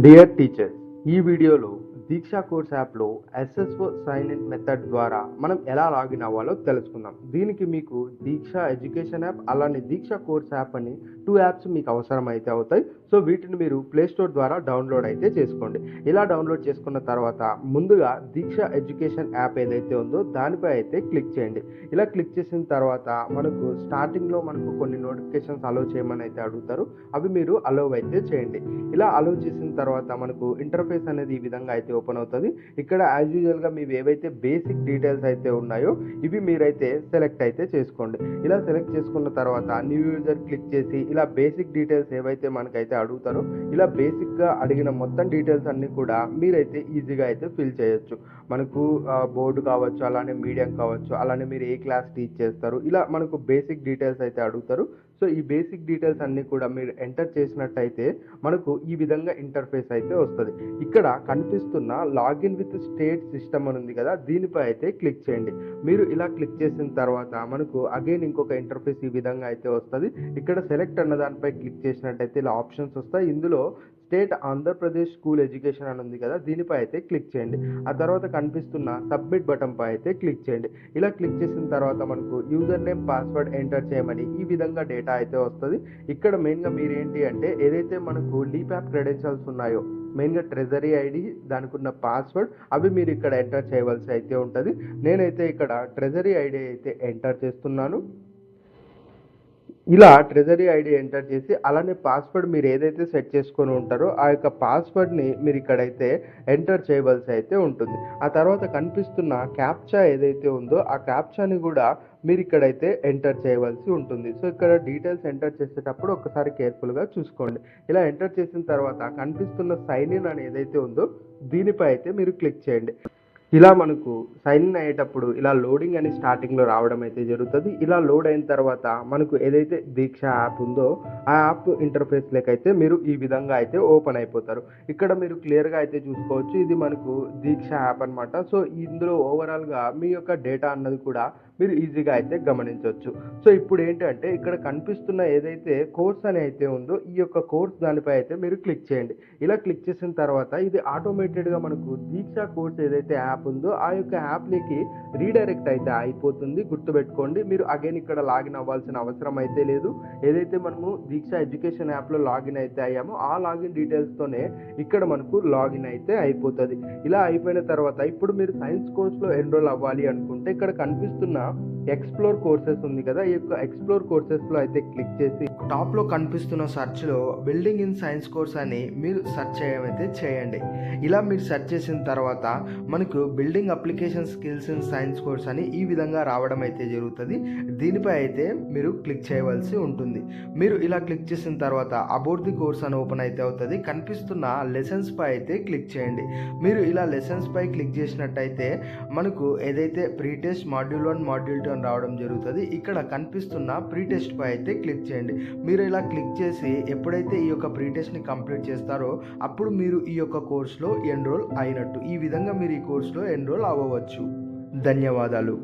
Dear teachers, ఈ వీడియోలో దీక్ష course యాప్లో ఎస్ఎస్ఓ సైన్ ఇన్ మెథడ్ ద్వారా మనం ఎలా లాగిన్ అవ్వాలో తెలుసుకుందాం. దీనికి మీకు దీక్ష ఎడ్యుకేషన్ యాప్ అలానే దీక్ష కోర్స్ యాప్ అని 2 యాప్స్ మీకు అవసరం అయితే అవుతాయి. సో వీటిని మీరు ప్లే స్టోర్ ద్వారా డౌన్లోడ్ అయితే చేసుకోండి. ఇలా డౌన్లోడ్ చేసుకున్న తర్వాత ముందుగా దీక్ష ఎడ్యుకేషన్ యాప్ ఏదైతే ఉందో దానిపై అయితే క్లిక్ చేయండి. ఇలా క్లిక్ చేసిన తర్వాత మనకు స్టార్టింగ్లో మనకు కొన్ని నోటిఫికేషన్స్ అలౌ చేయమని అయితే అడుగుతారు. అవి మీరు అలౌ అయితే చేయండి. ఇలా అలౌ చేసిన తర్వాత మనకు ఇంటర్ఫేస్ అనేది ఈ విధంగా అయితే ఓపెన్ అవుతుంది. ఇక్కడ యాజ్ యూజువల్గా మీవి ఏవైతే బేసిక్ డీటెయిల్స్ అయితే ఉన్నాయో ఇవి మీరైతే సెలెక్ట్ అయితే చేసుకోండి. ఇలా సెలెక్ట్ చేసుకున్న తర్వాత న్యూ యూజర్ క్లిక్ చేసి ఇలా బేసిక్ డీటెయిల్స్ ఏవైతే మనకైతే అడుగుతారో ఇలా బేసిక్గా అడిగిన మొత్తం డీటెయిల్స్ అన్నీ కూడా మీరైతే ఈజీగా అయితే ఫిల్ చేయొచ్చు. మనకు బోర్డు కావచ్చు, అలానే మీడియం కావచ్చు, అలానే మీరు ఏ క్లాస్ టీచ్ చేస్తారు, ఇలా మనకు బేసిక్ డీటెయిల్స్ అయితే అడుగుతారు. సో ఈ బేసిక్ డీటెయిల్స్ అన్నీ కూడా మీరు ఎంటర్ చేసినట్టయితే మనకు ఈ విధంగా ఇంటర్ఫేస్ అయితే వస్తుంది. ఇక్కడ కనిపిస్తున్న లాగిన్ విత్ స్టేట్ సిస్టమ్ అని ఉంది కదా, దీనిపై అయితే క్లిక్ చేయండి. మీరు ఇలా క్లిక్ చేసిన తర్వాత మనకు అగైన్ ఇంకొక ఇంటర్ఫేస్ ఈ విధంగా అయితే వస్తుంది. ఇక్కడ సెలెక్ట్ అన్న దానిపై క్లిక్ చేసినట్టయితే ఇలా ఆప్షన్స్ వస్తాయి. ఇందులో స్టేట్ ఆంధ్రప్రదేశ్ స్కూల్ ఎడ్యుకేషన్ అని ఉంది కదా, దీనిపై అయితే క్లిక్ చేయండి. ఆ తర్వాత కనిపిస్తున్న సబ్మిట్ బటన్ పై అయితే క్లిక్ చేయండి. ఇలా క్లిక్ చేసిన తర్వాత మనకు యూజర్ నేమ్ పాస్వర్డ్ ఎంటర్ చేయమని ఈ విధంగా డేటా అయితే వస్తుంది. ఇక్కడ మెయిన్గా మీరు ఏంటి అంటే ఏదైతే మనకు డీప్యాప్ క్రెడెన్షియల్స్ ఉన్నాయో మెయిన్గా ట్రెజరీ ఐడి, దానికి ఉన్న పాస్వర్డ్ అవి మీరు ఇక్కడ ఎంటర్ చేయవలసి అయితే ఉంటుంది. నేనైతే ఇక్కడ ట్రెజరీ ఐడి అయితే ఎంటర్ చేస్తున్నాను. ఇలా ట్రెజరీ ఐడి ఎంటర్ చేసి అలానే పాస్వర్డ్ మీరు ఏదైతే సెట్ చేసుకొని ఉంటారో ఆ యొక్క పాస్వర్డ్ని మీరు ఇక్కడైతే ఎంటర్ చేయవలసి అయితే ఉంటుంది. ఆ తర్వాత కనిపిస్తున్న క్యాప్చా ఏదైతే ఉందో ఆ క్యాప్చాని కూడా మీరు ఇక్కడైతే ఎంటర్ చేయవలసి ఉంటుంది. సో ఇక్కడ డీటెయిల్స్ ఎంటర్ చేసేటప్పుడు ఒకసారి కేర్ఫుల్గా చూసుకోండి. ఇలా ఎంటర్ చేసిన తర్వాత కనిపిస్తున్న సైన్ ఇన్ అని ఏదైతే ఉందో దీనిపై అయితే మీరు క్లిక్ చేయండి. ఇలా మనకు సైన్ ఇన్ అయ్యేటప్పుడు ఇలా లోడింగ్ అని స్టార్టింగ్లో రావడం అయితే జరుగుతుంది. ఇలా లోడ్ అయిన తర్వాత మనకు ఏదైతే దీక్ష యాప్ ఉందో ఆ యాప్ ఇంటర్ఫేస్ అయితే మీరు ఈ విధంగా అయితే ఓపెన్ అయిపోతారు. ఇక్కడ మీరు క్లియర్గా అయితే చూసుకోవచ్చు, ఇది మనకు దీక్ష యాప్ అనమాట. సో ఇందులో ఓవరాల్గా మీ యొక్క డేటా అన్నది కూడా మీరు ఈజీగా అయితే గమనించవచ్చు. సో ఇప్పుడు ఏంటంటే ఇక్కడ కనిపిస్తున్న ఏదైతే కోర్స్ అని అయితే ఉందో ఈ యొక్క కోర్స్ దానిపై అయితే మీరు క్లిక్ చేయండి. ఇలా క్లిక్ చేసిన తర్వాత ఇది ఆటోమేటెడ్గా మనకు దీక్ష కోర్స్ ఏదైతే యాప్ ఉందో ఆ యొక్క యాప్లోకి రీడైరెక్ట్ అయితే అయిపోతుంది. గుర్తుపెట్టుకోండి, మీరు అగైన్ ఇక్కడ లాగిన్ అవ్వాల్సిన అవసరం అయితే లేదు. ఏదైతే మనము దీక్ష ఎడ్యుకేషన్ యాప్లో లాగిన్ అయితే అయ్యామో ఆ లాగిన్ డీటెయిల్స్తోనే ఇక్కడ మనకు లాగిన్ అయితే అయిపోతుంది. ఇలా అయిపోయిన తర్వాత ఇప్పుడు మీరు సైన్స్ కోర్స్లో ఎన్రోల్ అవ్వాలి అనుకుంటే ఇక్కడ కనిపిస్తున్న ఎక్స్ప్లోర్ కోర్సెస్ ఉంది కదా, ఈ యొక్క ఎక్స్ప్లోర్ కోర్సెస్లో అయితే క్లిక్ చేసి టాప్లో కనిపిస్తున్న సెర్చ్లో బిల్డింగ్ ఇన్ సైన్స్ కోర్స్ అని మీరు సెర్చ్ చేయమైతే చేయండి. ఇలా మీరు సెర్చ్ చేసిన తర్వాత మనకు building application skills in science course అని ఈ విధంగా రావడం అయితే జరుగుతుంది. దీనిపై అయితే మీరు క్లిక్ చేయవలసి ఉంటుంది. మీరు ఇలా క్లిక్ చేసిన తర్వాత అబౌట్ ది కోర్స్ అని ఓపెన్ అయితే అవుతుంది. కనిపిస్తున్న లెసన్స్ పై అయితే క్లిక్ చేయండి. మీరు ఇలా లెసన్స్ పై క్లిక్ చేసినట్టయితే మనకు ఏదైతే ప్రీ టెస్ట్ మాడ్యూల్ 1 మాడ్యూల్ 2 అని రావడం జరుగుతుంది. ఇక్కడ కనిపిస్తున్న ప్రీ టెస్ట్ పై అయితే క్లిక్ చేయండి. మీరు ఇలా క్లిక్ చేసి ఎప్పుడైతే ఈ యొక్క ప్రీ టెస్ట్ని కంప్లీట్ చేస్తారో అప్పుడు మీరు ఈ యొక్క కోర్సులో ఎన్రోల్ అయినట్టు. ఈ విధంగా మీరు ఈ కోర్సులో ఎన్రోల్ అవ్వవచ్చు. ధన్యవాదాలు.